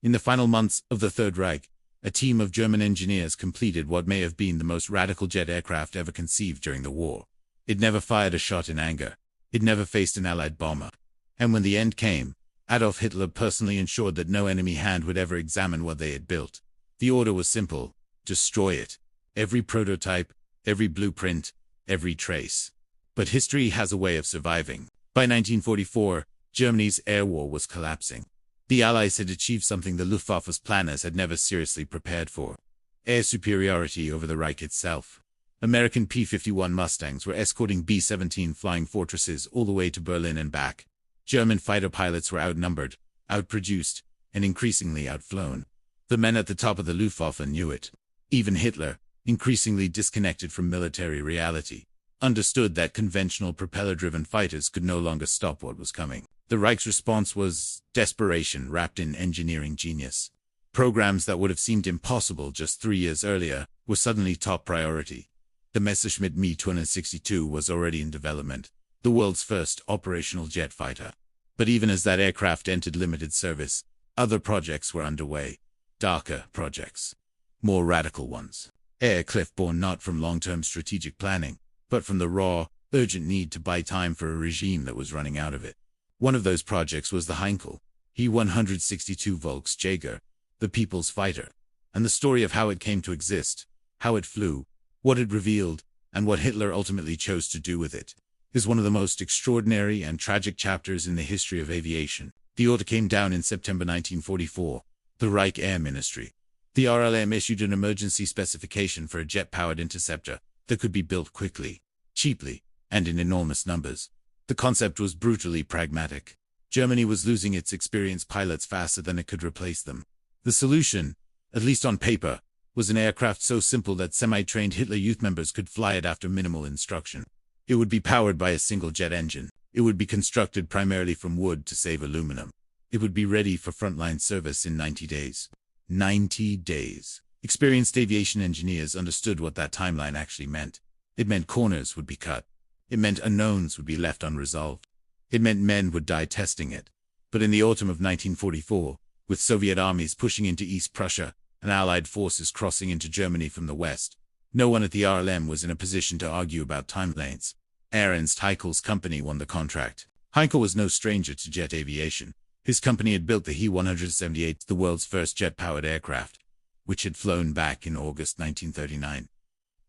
In the final months of the Third Reich, a team of German engineers completed what may have been the most radical jet aircraft ever conceived during the war. It never fired a shot in anger. It never faced an Allied bomber. And when the end came, Adolf Hitler personally ensured that no enemy hand would ever examine what they had built. The order was simple: destroy it. Every prototype, every blueprint, every trace. But history has a way of surviving. By 1944, Germany's air war was collapsing. The Allies had achieved something the Luftwaffe's planners had never seriously prepared for: air superiority over the Reich itself. American P-51 Mustangs were escorting B-17 Flying Fortresses all the way to Berlin and back. German fighter pilots were outnumbered, outproduced, and increasingly outflown. The men at the top of the Luftwaffe knew it. Even Hitler, increasingly disconnected from military reality, understood that conventional propeller-driven fighters could no longer stop what was coming. The Reich's response was desperation wrapped in engineering genius. Programs that would have seemed impossible just 3 years earlier were suddenly top priority. The Messerschmitt Me-262 was already in development, the world's first operational jet fighter. But even as that aircraft entered limited service, other projects were underway. Darker projects. More radical ones. Air cliff born not from long-term strategic planning, but from the raw, urgent need to buy time for a regime that was running out of it. One of those projects was the Heinkel He-162 Volksjäger, the People's Fighter, and the story of how it came to exist, how it flew, what it revealed, and what Hitler ultimately chose to do with it, is one of the most extraordinary and tragic chapters in the history of aviation. The order came down in September 1944. The Reich Air Ministry. The RLM issued an emergency specification for a jet-powered interceptor that could be built quickly, cheaply, and in enormous numbers. The concept was brutally pragmatic. Germany was losing its experienced pilots faster than it could replace them. The solution, at least on paper, was an aircraft so simple that semi-trained Hitler Youth members could fly it after minimal instruction. It would be powered by a single jet engine. It would be constructed primarily from wood to save aluminum. It would be ready for frontline service in 90 days. 90 days. Experienced aviation engineers understood what that timeline actually meant. It meant corners would be cut. It meant unknowns would be left unresolved. It meant men would die testing it. But in the autumn of 1944, with Soviet armies pushing into East Prussia and Allied forces crossing into Germany from the west, no one at the RLM was in a position to argue about timelines. Ernst Haeckel's company won the contract. Haeckel was no stranger to jet aviation. His company had built the He-178, the world's first jet-powered aircraft, which had flown back in August 1939.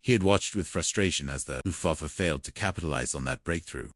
He had watched with frustration as the Luftwaffe failed to capitalize on that breakthrough.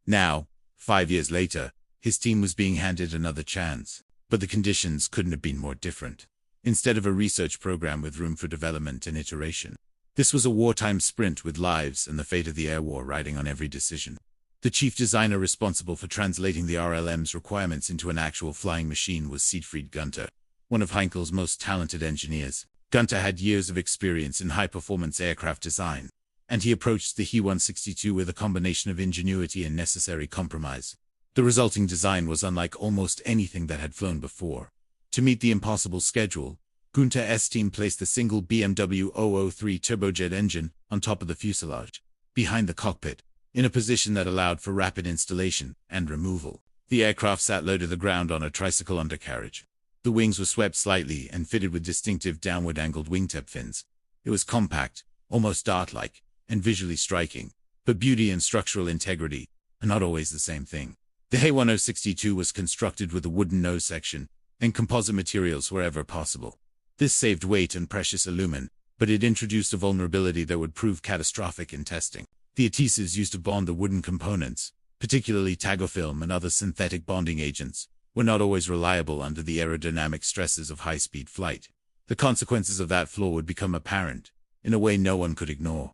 Now, 5 years later, his team was being handed another chance. But the conditions couldn't have been more different. Instead of a research program with room for development and iteration, this was a wartime sprint with lives and the fate of the air war riding on every decision. The chief designer responsible for translating the RLM's requirements into an actual flying machine was Siegfried Gunther, one of Heinkel's most talented engineers. Gunther had years of experience in high-performance aircraft design, and he approached the He-162 with a combination of ingenuity and necessary compromise. The resulting design was unlike almost anything that had flown before. To meet the impossible schedule, Gunther's team placed the single BMW 003 turbojet engine on top of the fuselage, behind the cockpit, in a position that allowed for rapid installation and removal. The aircraft sat low to the ground on a tricycle undercarriage. The wings were swept slightly and fitted with distinctive downward-angled wingtip fins. It was compact, almost dart-like, and visually striking, but beauty and structural integrity are not always the same thing. The He-162 was constructed with a wooden nose section and composite materials wherever possible. This saved weight and precious aluminum, but it introduced a vulnerability that would prove catastrophic in testing. The adhesives used to bond the wooden components, particularly Tagofilm and other synthetic bonding agents, were not always reliable under the aerodynamic stresses of high-speed flight. The consequences of that flaw would become apparent, in a way no one could ignore.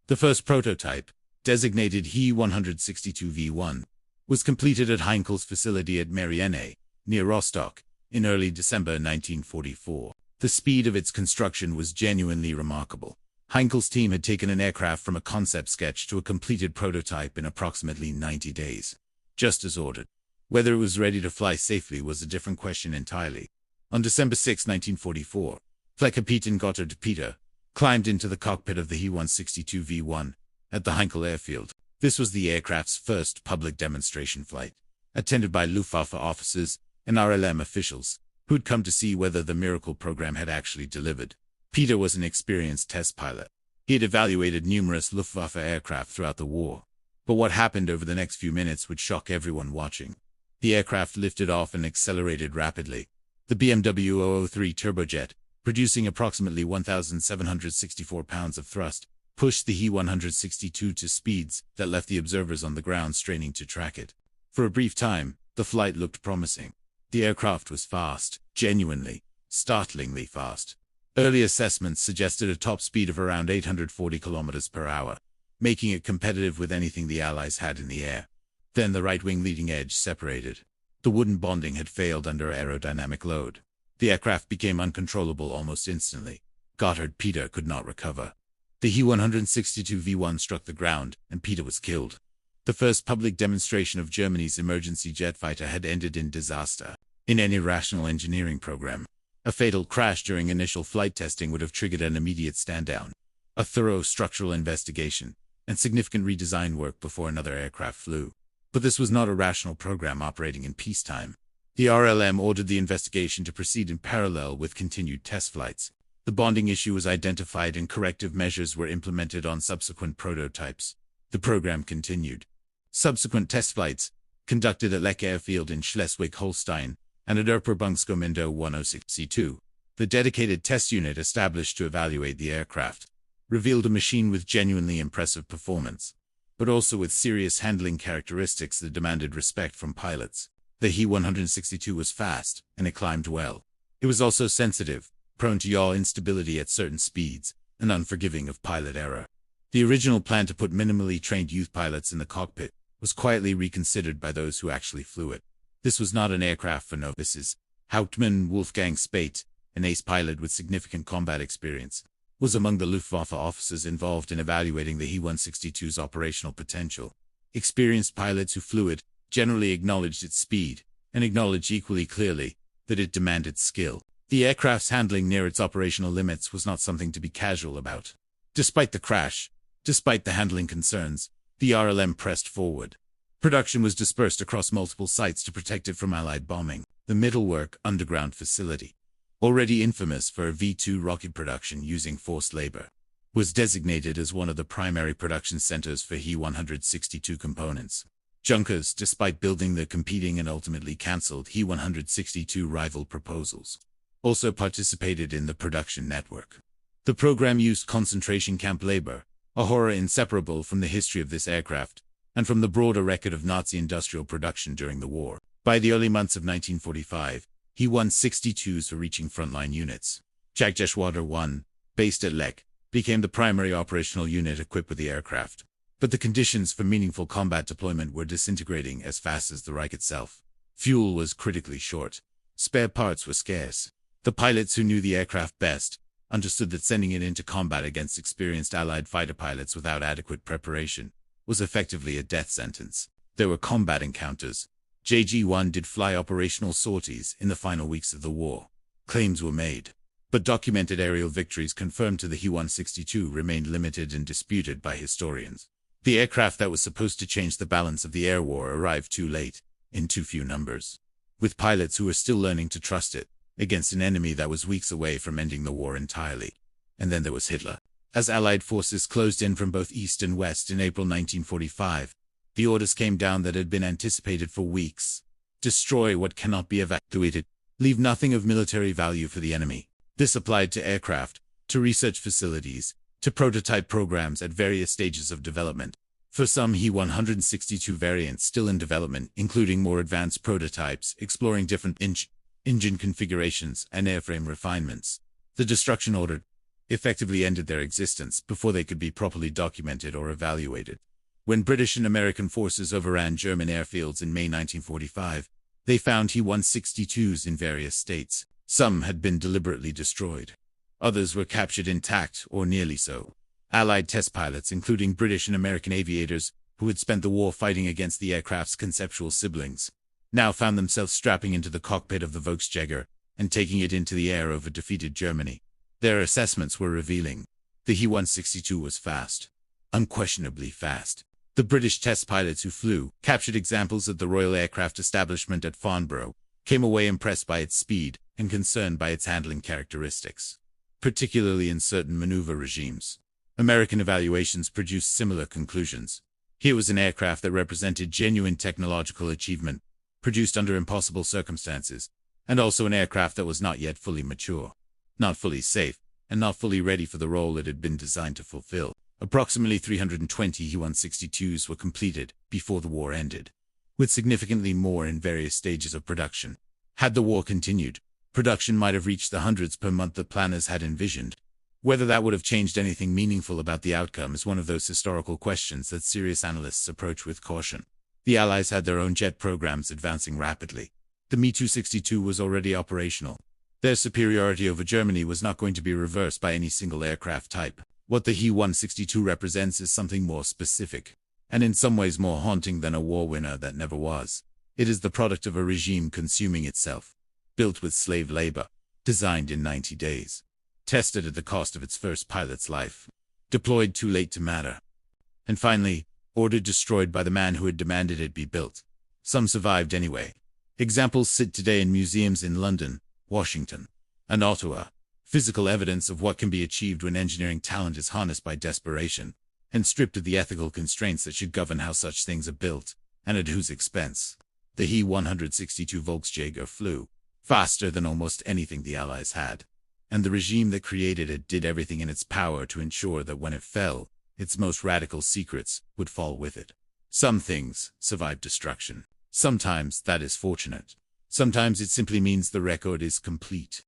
The first prototype, designated He-162V1, was completed at Heinkel's facility at Marienne, near Rostock, in early December 1944. The speed of its construction was genuinely remarkable. Heinkel's team had taken an aircraft from a concept sketch to a completed prototype in approximately 90 days, just as ordered. Whether it was ready to fly safely was a different question entirely. On December 6, 1944, Fleckerpeter Gotthard Peter climbed into the cockpit of the He-162V1 at the Heinkel airfield. This was the aircraft's first public demonstration flight, attended by Luftwaffe officers and RLM officials, who'd come to see whether the miracle program had actually delivered. Peter was an experienced test pilot. He had evaluated numerous Luftwaffe aircraft throughout the war. But what happened over the next few minutes would shock everyone watching. The aircraft lifted off and accelerated rapidly. The BMW 003 turbojet, producing approximately 1,764 pounds of thrust, pushed the He-162 to speeds that left the observers on the ground straining to track it. For a brief time, the flight looked promising. The aircraft was fast, genuinely, startlingly fast. Early assessments suggested a top speed of around 840 kilometers per hour, making it competitive with anything the Allies had in the air. Then the right-wing leading edge separated. The wooden bonding had failed under aerodynamic load. The aircraft became uncontrollable almost instantly. Gotthard Peter could not recover. The He-162 V1 struck the ground, and Peter was killed. The first public demonstration of Germany's emergency jet fighter had ended in disaster. In any rational engineering program, a fatal crash during initial flight testing would have triggered an immediate stand-down, a thorough structural investigation, and significant redesign work before another aircraft flew. But this was not a rational program operating in peacetime. The RLM ordered the investigation to proceed in parallel with continued test flights. The bonding issue was identified and corrective measures were implemented on subsequent prototypes. The program continued. Subsequent test flights, conducted at Lech Airfield in Schleswig-Holstein and at Erpur-Bungskomindo 106C2, the dedicated test unit established to evaluate the aircraft, revealed a machine with genuinely impressive performance, but also with serious handling characteristics that demanded respect from pilots. The He-162 was fast, and it climbed well. It was also sensitive, prone to yaw instability at certain speeds, and unforgiving of pilot error. The original plan to put minimally trained youth pilots in the cockpit was quietly reconsidered by those who actually flew it. This was not an aircraft for novices. Hauptmann Wolfgang Spate, an ace pilot with significant combat experience, was among the Luftwaffe officers involved in evaluating the He-162's operational potential. Experienced pilots who flew it generally acknowledged its speed, and acknowledged equally clearly that it demanded skill. The aircraft's handling near its operational limits was not something to be casual about. Despite the crash, despite the handling concerns, the RLM pressed forward. Production was dispersed across multiple sites to protect it from Allied bombing. The Mittelwerk underground facility, already infamous for V-2 rocket production using forced labor, was designated as one of the primary production centers for He-162 components. Junkers, despite building the competing and ultimately cancelled He-162 rival proposals, also participated in the production network. The program used concentration camp labor, a horror inseparable from the history of this aircraft, and from the broader record of Nazi industrial production during the war. By the early months of 1945, He-162s were reaching frontline units. Jagdgeschwader 1, based at Lech, became the primary operational unit equipped with the aircraft. But the conditions for meaningful combat deployment were disintegrating as fast as the Reich itself. Fuel was critically short. Spare parts were scarce. The pilots who knew the aircraft best understood that sending it into combat against experienced Allied fighter pilots without adequate preparation was effectively a death sentence. There were combat encounters. JG-1 did fly operational sorties in the final weeks of the war. Claims were made, but documented aerial victories confirmed to the He-162 remained limited and disputed by historians. The aircraft that was supposed to change the balance of the air war arrived too late, in too few numbers, with pilots who were still learning to trust it, against an enemy that was weeks away from ending the war entirely. And then there was Hitler. As Allied forces closed in from both east and west in April 1945, the orders came down that had been anticipated for weeks. Destroy what cannot be evacuated. Leave nothing of military value for the enemy. This applied to aircraft, to research facilities, to prototype programs at various stages of development. For some He-162 variants still in development, including more advanced prototypes exploring different engine configurations and airframe refinements, the destruction order effectively ended their existence before they could be properly documented or evaluated. When British and American forces overran German airfields in May 1945, they found He-162s in various states. Some had been deliberately destroyed. Others were captured intact or nearly so. Allied test pilots, including British and American aviators who had spent the war fighting against the aircraft's conceptual siblings, now found themselves strapping into the cockpit of the Volksjäger and taking it into the air over defeated Germany. Their assessments were revealing. The He-162 was fast. Unquestionably fast. The British test pilots who flew captured examples at the Royal Aircraft Establishment at Farnborough came away impressed by its speed and concerned by its handling characteristics, particularly in certain maneuver regimes. American evaluations produced similar conclusions. Here was an aircraft that represented genuine technological achievement, produced under impossible circumstances, and also an aircraft that was not yet fully mature, not fully safe, and not fully ready for the role it had been designed to fulfill. Approximately 320 He-162s were completed before the war ended, with significantly more in various stages of production. Had the war continued, production might have reached the hundreds per month that planners had envisioned. Whether that would have changed anything meaningful about the outcome is one of those historical questions that serious analysts approach with caution. The Allies had their own jet programs advancing rapidly. The Me-262 was already operational. Their superiority over Germany was not going to be reversed by any single aircraft type. What the He-162 represents is something more specific, and in some ways more haunting than a war winner that never was. It is the product of a regime consuming itself, built with slave labor, designed in 90 days, tested at the cost of its first pilot's life, deployed too late to matter, and finally, ordered destroyed by the man who had demanded it be built. Some survived anyway. Examples sit today in museums in London, Washington, and Ottawa. Physical evidence of what can be achieved when engineering talent is harnessed by desperation, and stripped of the ethical constraints that should govern how such things are built, and at whose expense. The He-162 Volksjäger flew faster than almost anything the Allies had, and the regime that created it did everything in its power to ensure that when it fell, its most radical secrets would fall with it. Some things survive destruction. Sometimes that is fortunate. Sometimes it simply means the record is complete.